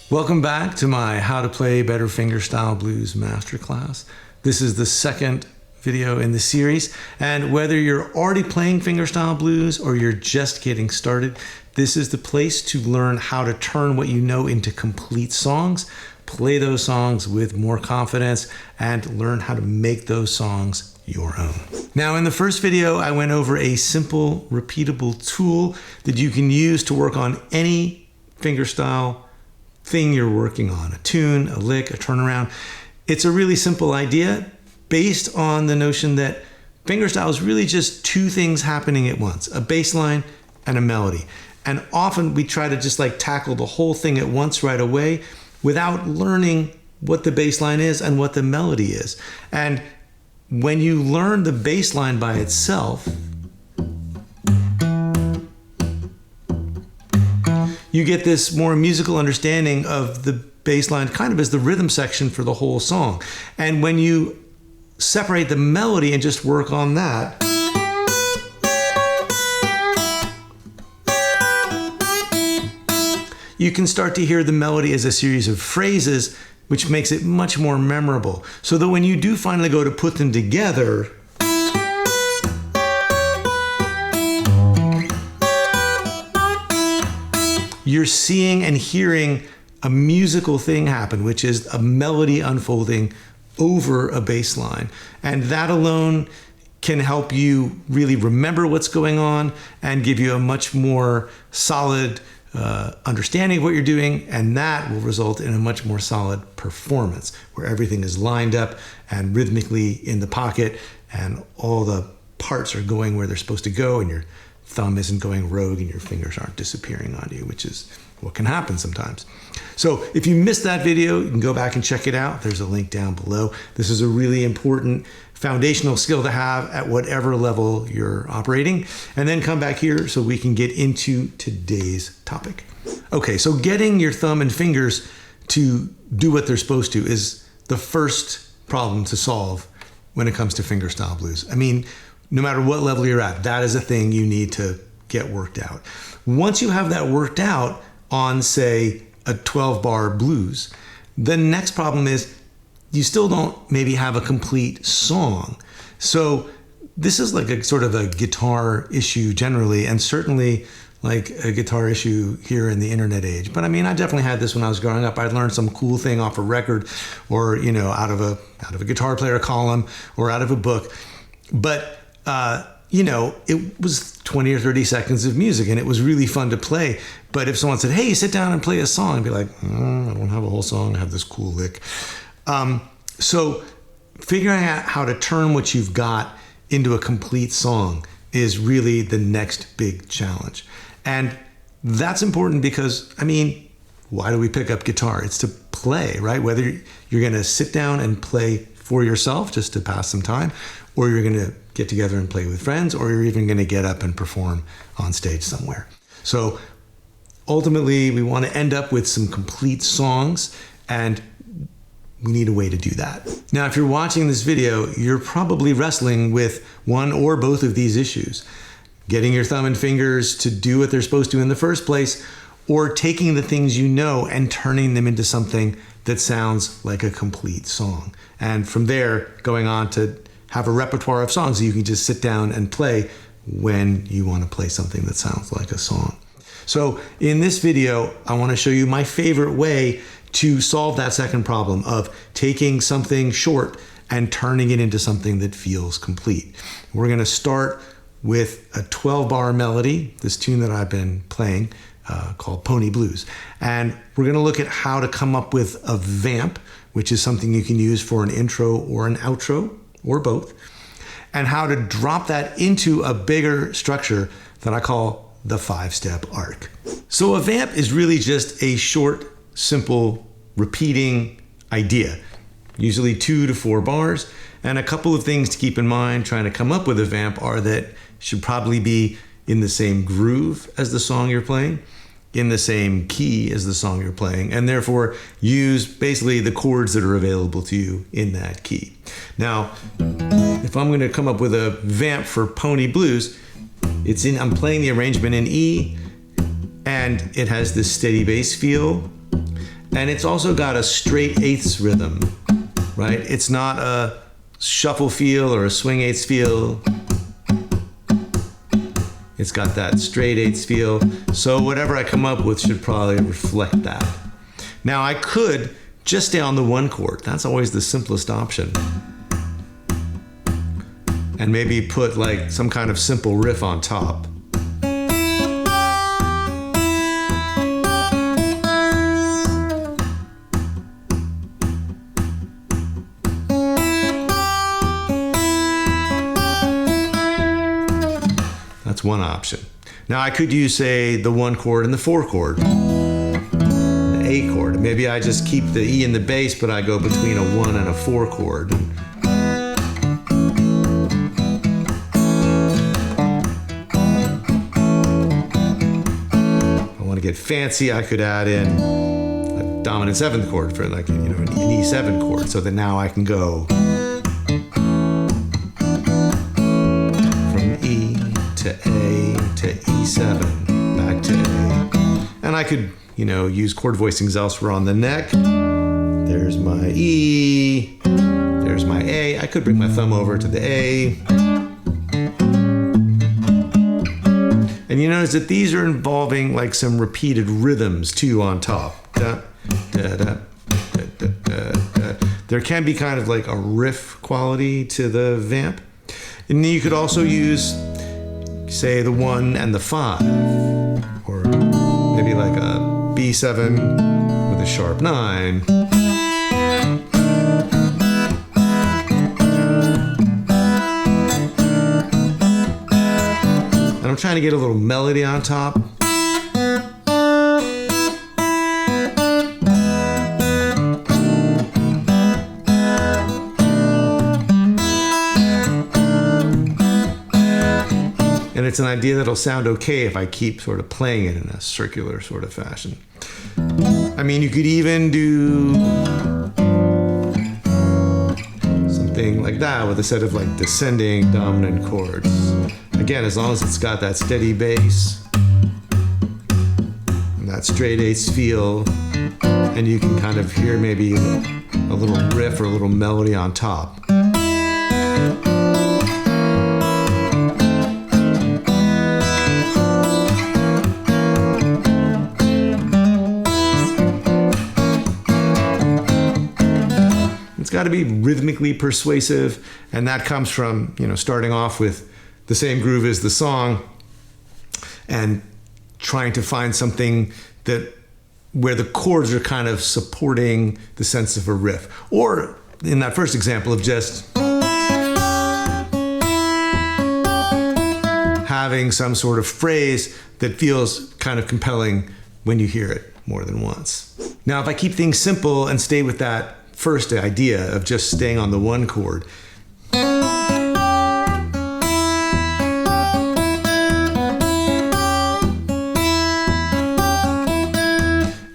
Welcome back to my How to Play Better Fingerstyle Blues Masterclass. This is the second video in the series, and whether you're already playing fingerstyle blues or you're just getting started, this is the place to learn how to turn what you know into complete songs, play those songs with more confidence, and learn how to make those songs your own. Now, in the first video, I went over a simple, repeatable tool that you can use to work on any fingerstyle thing you're working on, a tune, a lick, a turnaround. It's a really simple idea based on the notion that fingerstyle is really just two things happening at once, a bass line and a melody. And often we try to just like tackle the whole thing at once right away without learning what the bass line is and what the melody is. And when you learn the bass line by itself, you get this more musical understanding of the bass line kind of as the rhythm section for the whole song. And when you separate the melody and just work on that, you can start to hear the melody as a series of phrases, which makes it much more memorable. So that when you do finally go to put them together, you're seeing and hearing a musical thing happen, which is a melody unfolding over a bass line. And that alone can help you really remember what's going on and give you a much more solid understanding of what you're doing. And that will result in a much more solid performance where everything is lined up and rhythmically in the pocket and all the parts are going where they're supposed to go and your thumb isn't going rogue and your fingers aren't disappearing on you, which is what can happen sometimes. So if you missed that video, you can go back and check it out. There's a link down below. This is a really important foundational skill to have at whatever level you're operating. And then come back here so we can get into today's topic. Okay, so getting your thumb and fingers to do what they're supposed to is the first problem to solve when it comes to fingerstyle blues. I mean, no matter what level you're at, that is a thing you need to get worked out. Once you have that worked out on, say, a 12-bar blues, the next problem is you still don't maybe have a complete song. So this is like a sort of a guitar issue generally, and certainly like a guitar issue here in the internet age. But I mean, I definitely had this when I was growing up. I'd learned some cool thing off a record or, you know, out of a guitar player column or out of a book. But you know, it was 20 or 30 seconds of music and it was really fun to play. But if someone said, hey, sit down and play a song, I'd be like, I don't have a whole song, I have this cool lick. So figuring out how to turn what you've got into a complete song is really the next big challenge. And that's important because, I mean, why do we pick up guitar? It's to play, right? Whether you're going to sit down and play for yourself just to pass some time, or you're going to get together and play with friends, or you're even going to get up and perform on stage somewhere. So ultimately, we want to end up with some complete songs, and we need a way to do that. Now, if you're watching this video, you're probably wrestling with one or both of these issues. Getting your thumb and fingers to do what they're supposed to in the first place, or taking the things you know and turning them into something that sounds like a complete song. And from there, going on to have a repertoire of songs that you can just sit down and play when you want to play something that sounds like a song. So in this video, I want to show you my favorite way to solve that second problem of taking something short and turning it into something that feels complete. We're going to start with a 12-bar melody, this tune that I've been playing called Pony Blues. And we're going to look at how to come up with a vamp, which is something you can use for an intro or an outro, or both, and how to drop that into a bigger structure that I call the 5-step arc. So a vamp is really just a short, simple, repeating idea, usually 2 to 4 bars. And a couple of things to keep in mind trying to come up with a vamp are that it should probably be in the same groove as the song you're playing, in the same key as the song you're playing, and therefore use basically the chords that are available to you in that key. Now, if I'm going to come up with a vamp for Pony Blues, I'm playing the arrangement in E, and it has this steady bass feel, And it's also got a straight eighths rhythm, right? It's not a shuffle feel or a swing eighths feel. It's got that straight eighths feel. So whatever I come up with should probably reflect that. Now I could just stay on the one chord. That's always the simplest option. And maybe put like some kind of simple riff on top. That's one option. Now I could use, say, the one chord and the four chord, the A chord. Maybe I just keep the E in the bass, but I go between a one and a four chord. If I want to get fancy, I could add in a dominant seventh chord for like, an E7 chord, so that now I can go to A to E7, back to A. And I could, use chord voicings elsewhere on the neck. There's my E, there's my A. I could bring my thumb over to the A. And you notice that these are involving like some repeated rhythms too on top. Da, da, da, da, da, da, da. There can be kind of like a riff quality to the vamp. And you could also use, say, the 1 and the 5, or maybe like a B7 with a sharp 9. And I'm trying to get a little melody on top. And it's an idea that'll sound okay if I keep sort of playing it in a circular sort of fashion. I mean, you could even do something like that with a set of like descending dominant chords. Again, as long as it's got that steady bass and that straight eighths feel, and you can kind of hear maybe a little riff or a little melody on top. It's got to be rhythmically persuasive, and that comes from, starting off with the same groove as the song and trying to find something where the chords are kind of supporting the sense of a riff. Or in that first example of just having some sort of phrase that feels kind of compelling when you hear it more than once. Now, if I keep things simple and stay with that first idea of just staying on the one chord,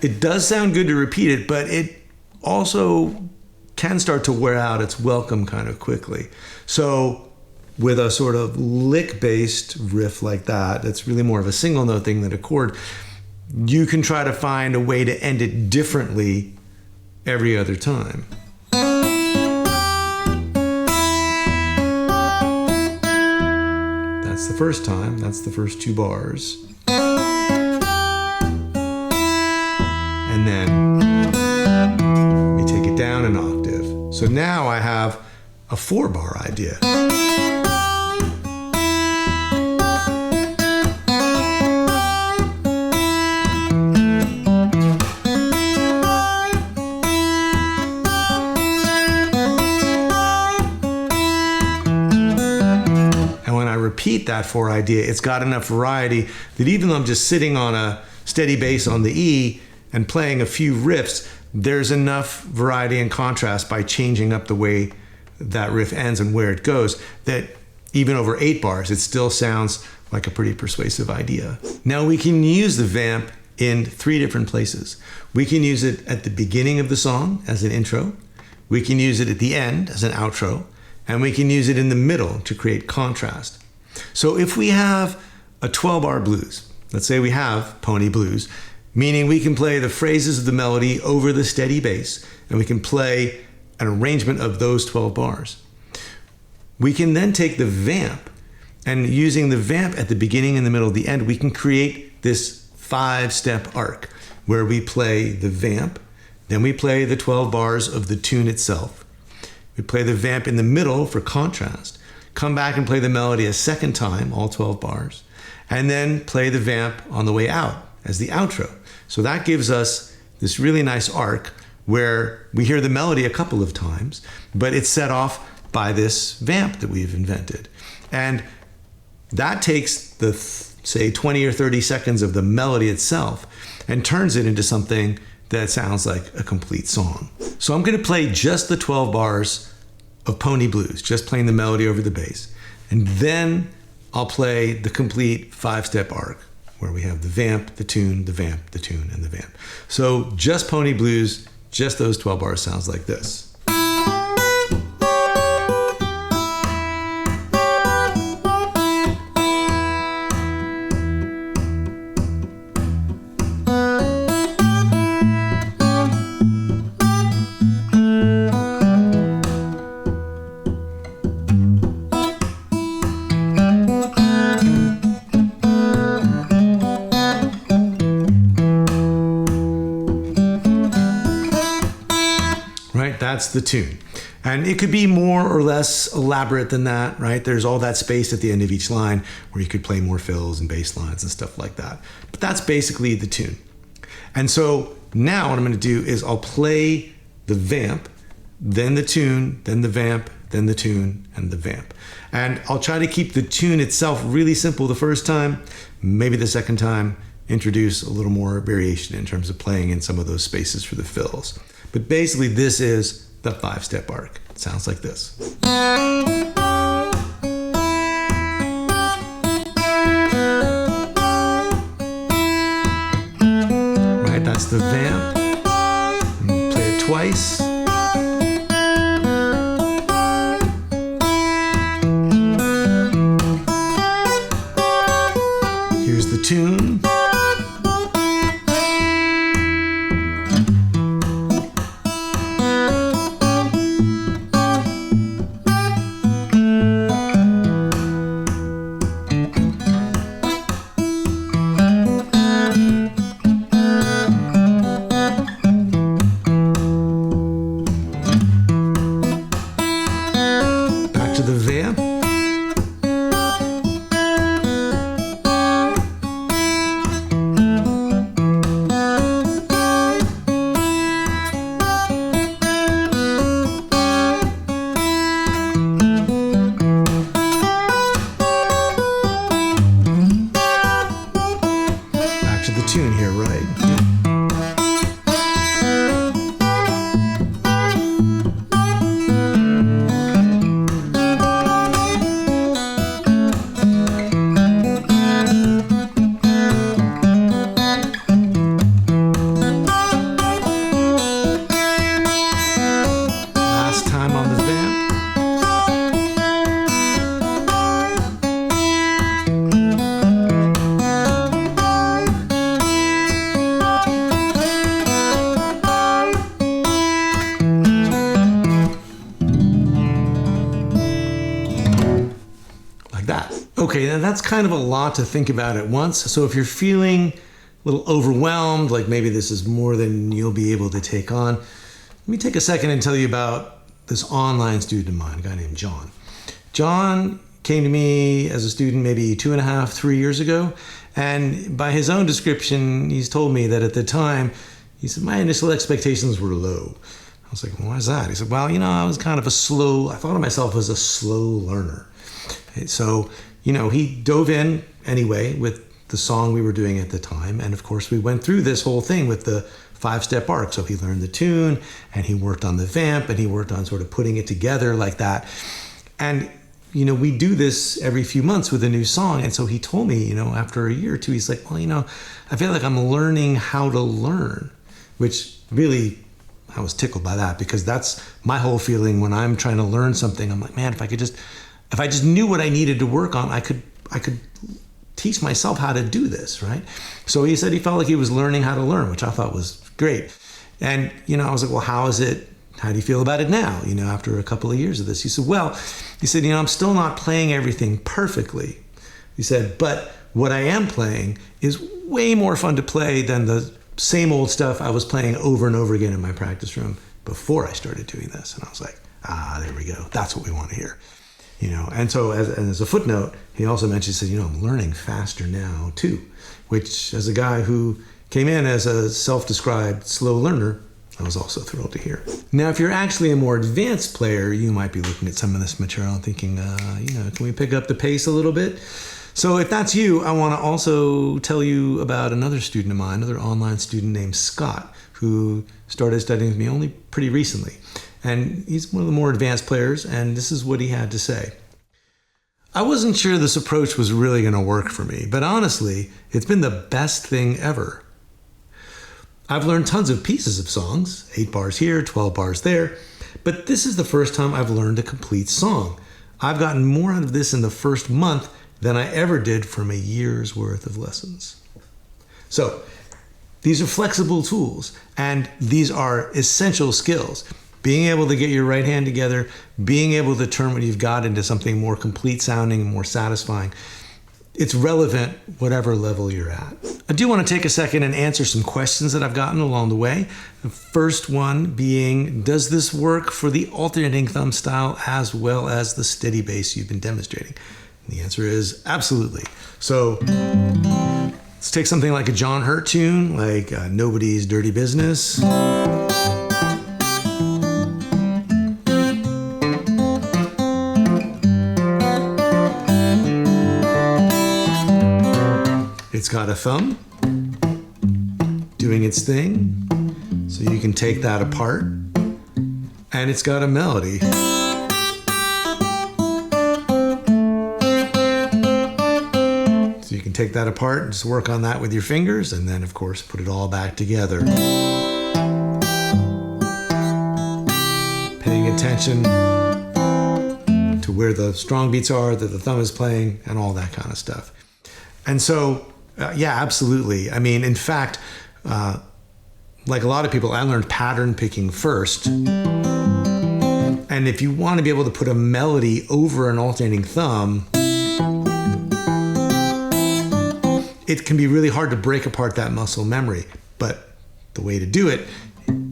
it does sound good to repeat it, but it also can start to wear out its welcome kind of quickly. So with a sort of lick-based riff like that, that's really more of a single note thing than a chord, you can try to find a way to end it differently every other time. That's the first time. That's the first 2 bars. And then we take it down an octave. So now I have a 4-bar idea. Repeat that 4 idea, it's got enough variety that even though I'm just sitting on a steady bass on the E and playing a few riffs, there's enough variety and contrast by changing up the way that riff ends and where it goes, that even over 8 bars, it still sounds like a pretty persuasive idea. Now we can use the vamp in 3 different places. We can use it at the beginning of the song as an intro, we can use it at the end as an outro, and we can use it in the middle to create contrast. So if we have a 12-bar blues, let's say we have Pony Blues, meaning we can play the phrases of the melody over the steady bass, and we can play an arrangement of those 12 bars. We can then take the vamp, and using the vamp at the beginning, in the middle, the end, we can create this 5-step arc where we play the vamp, then we play the 12 bars of the tune itself. We play the vamp in the middle for contrast, come back and play the melody a second time, all 12 bars, and then play the vamp on the way out as the outro. So that gives us this really nice arc where we hear the melody a couple of times, but it's set off by this vamp that we've invented. And that takes the, say, 20 or 30 seconds of the melody itself and turns it into something that sounds like a complete song. So I'm going to play just the 12 bars of Pony Blues, just playing the melody over the bass. And then I'll play the complete 5-step arc where we have the vamp, the tune, the vamp, the tune, and the vamp. So just Pony Blues, just those 12 bars sounds like this. That's the tune. And it could be more or less elaborate than that, right? There's all that space at the end of each line where you could play more fills and bass lines and stuff like that. But that's basically the tune. And so now what I'm going to do is I'll play the vamp, then the tune, then the vamp, then the tune, and the vamp. And I'll try to keep the tune itself really simple the first time, maybe the second time, introduce a little more variation in terms of playing in some of those spaces for the fills. But basically, this is the 5-step arc. It sounds like this. Right, that's the vamp. Play it twice. Here's the tune. The vamp. Back to the tune here, right? Okay, now that's kind of a lot to think about at once. So if you're feeling a little overwhelmed, like maybe this is more than you'll be able to take on, let me take a second and tell you about this online student of mine, a guy named John. John came to me as a student maybe 2.5, 3 years ago. And by his own description, he's told me that at the time, he said, my initial expectations were low. I was like, well, why is that? He said, well, I was kind of I thought of myself as a slow learner. So, he dove in anyway with the song we were doing at the time. And of course, we went through this whole thing with the 5-step arc. So he learned the tune and he worked on the vamp and he worked on sort of putting it together like that. And, we do this every few months with a new song. And so he told me, after a year or two, he's like, well, I feel like I'm learning how to learn, which really, I was tickled by that because that's my whole feeling when I'm trying to learn something. I'm like, man, if I just knew what I needed to work on, I could teach myself how to do this, right? So he said he felt like he was learning how to learn, which I thought was great. And, I was like, well, how do you feel about it now, after a couple of years of this? He said, I'm still not playing everything perfectly. He said, but what I am playing is way more fun to play than the same old stuff I was playing over and over again in my practice room before I started doing this. And I was like, there we go. That's what we want to hear. And so as a footnote, he also mentioned, he said, I'm learning faster now too, which as a guy who came in as a self-described slow learner, I was also thrilled to hear. Now, if you're actually a more advanced player, you might be looking at some of this material and thinking, can we pick up the pace a little bit? So if that's you, I want to also tell you about another student of mine, another online student named Scott, who started studying with me only pretty recently. And he's one of the more advanced players, and this is what he had to say. I wasn't sure this approach was really going to work for me, but honestly, it's been the best thing ever. I've learned tons of pieces of songs, 8 bars here, 12 bars there, but this is the first time I've learned a complete song. I've gotten more out of this in the first month than I ever did from a year's worth of lessons. So, these are flexible tools, and these are essential skills. Being able to get your right hand together, being able to turn what you've got into something more complete sounding, more satisfying. It's relevant whatever level you're at. I do want to take a second and answer some questions that I've gotten along the way. The first one being, does this work for the alternating thumb style as well as the steady bass you've been demonstrating? And the answer is absolutely. So let's take something like a John Hurt tune, like Nobody's Dirty Business. It's got a thumb doing its thing, so you can take that apart, and it's got a melody. So you can take that apart and just work on that with your fingers, and then of course put it all back together. Paying attention to where the strong beats are, that the thumb is playing, and all that kind of stuff. And so yeah, absolutely. I mean, in fact, like a lot of people, I learned pattern picking first. And if you want to be able to put a melody over an alternating thumb, it can be really hard to break apart that muscle memory. But the way to do it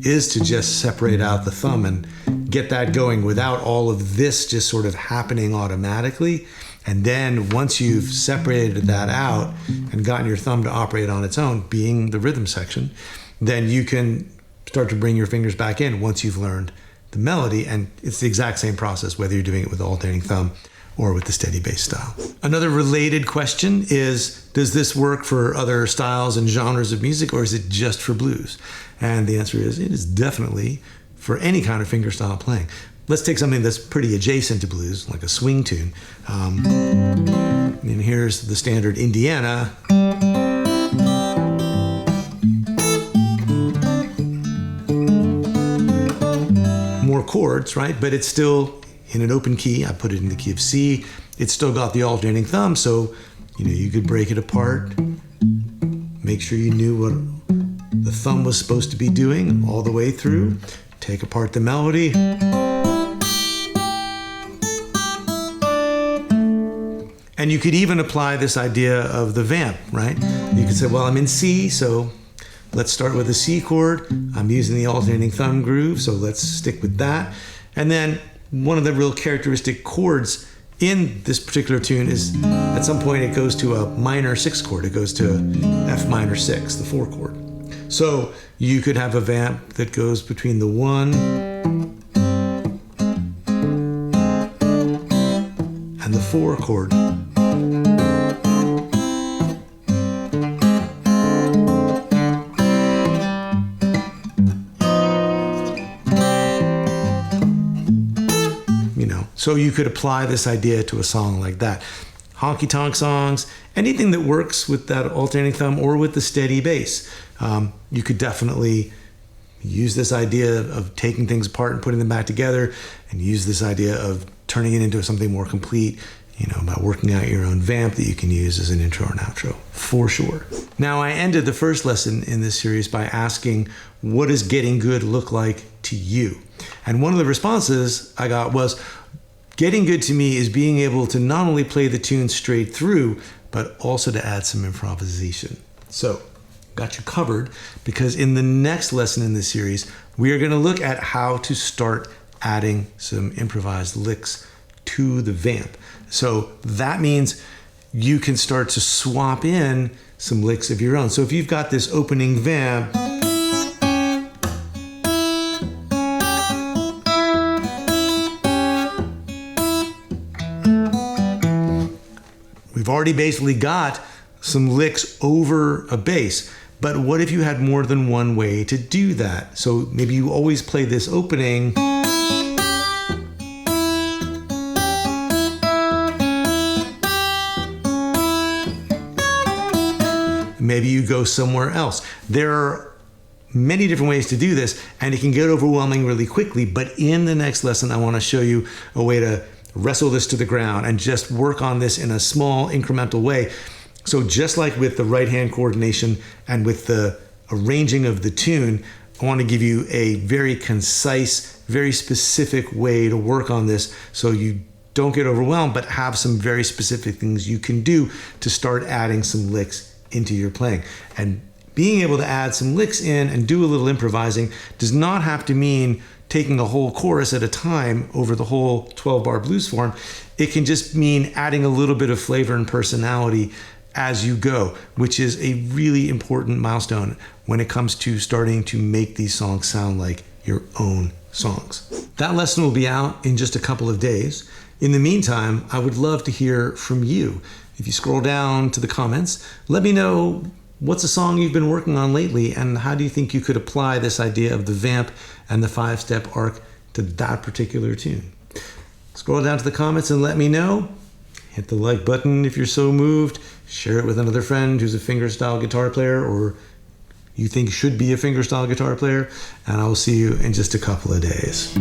is to just separate out the thumb and get that going without all of this just sort of happening automatically. And then once you've separated that out and gotten your thumb to operate on its own, being the rhythm section, then you can start to bring your fingers back in once you've learned the melody. And it's the exact same process, whether you're doing it with the alternating thumb or with the steady bass style. Another related question is, does this work for other styles and genres of music, or is it just for blues? And the answer is, it is definitely for any kind of fingerstyle playing. Let's take something that's pretty adjacent to blues, like a swing tune. And here's the standard Indiana. More chords, right? But it's still in an open key. I put it in the key of C. It's still got the alternating thumb, so you could break it apart. Make sure you knew what the thumb was supposed to be doing all the way through. Take apart the melody. And you could even apply this idea of the vamp, right? You could say, well, I'm in C, so let's start with a C chord. I'm using the alternating thumb groove, so let's stick with that. And then one of the real characteristic chords in this particular tune is, at some point it goes to a minor 6 chord. It goes to F minor 6, the 4 chord. So you could have a vamp that goes between the 1 and the 4 chord. So you could apply this idea to a song like that. Honky-tonk songs, anything that works with that alternating thumb or with the steady bass. You could definitely use this idea of taking things apart and putting them back together, and use this idea of turning it into something more complete about working out your own vamp that you can use as an intro and outro, for sure. Now, I ended the first lesson in this series by asking, what does getting good look like to you? And one of the responses I got was, getting good to me is being able to not only play the tune straight through, but also to add some improvisation. So, got you covered, because in the next lesson in this series, we are going to look at how to start adding some improvised licks to the vamp. So that means you can start to swap in some licks of your own. So if you've got this opening vamp, we've already basically got some licks over a bass. But what if you had more than one way to do that? So maybe you always play this opening, maybe you go somewhere else. There are many different ways to do this, and it can get overwhelming really quickly. But in the next lesson, I want to show you a way to wrestle this to the ground and just work on this in a small incremental way. So just like with the right hand coordination and with the arranging of the tune, I want to give you a very concise, very specific way to work on this so you don't get overwhelmed, but have some very specific things you can do to start adding some licks into your playing. And being able to add some licks in and do a little improvising does not have to mean taking a whole chorus at a time over the whole 12-bar blues form. It can just mean adding a little bit of flavor and personality as you go, which is a really important milestone when it comes to starting to make these songs sound like your own songs. That lesson will be out in just a couple of days. In the meantime, I would love to hear from you. If you scroll down to the comments, let me know what's a song you've been working on lately, and how do you think you could apply this idea of the vamp and the 5-step arc to that particular tune. Scroll down to the comments and let me know. Hit the like button if you're so moved. Share it with another friend who's a fingerstyle guitar player or you think should be a fingerstyle guitar player, and I will see you in just a couple of days.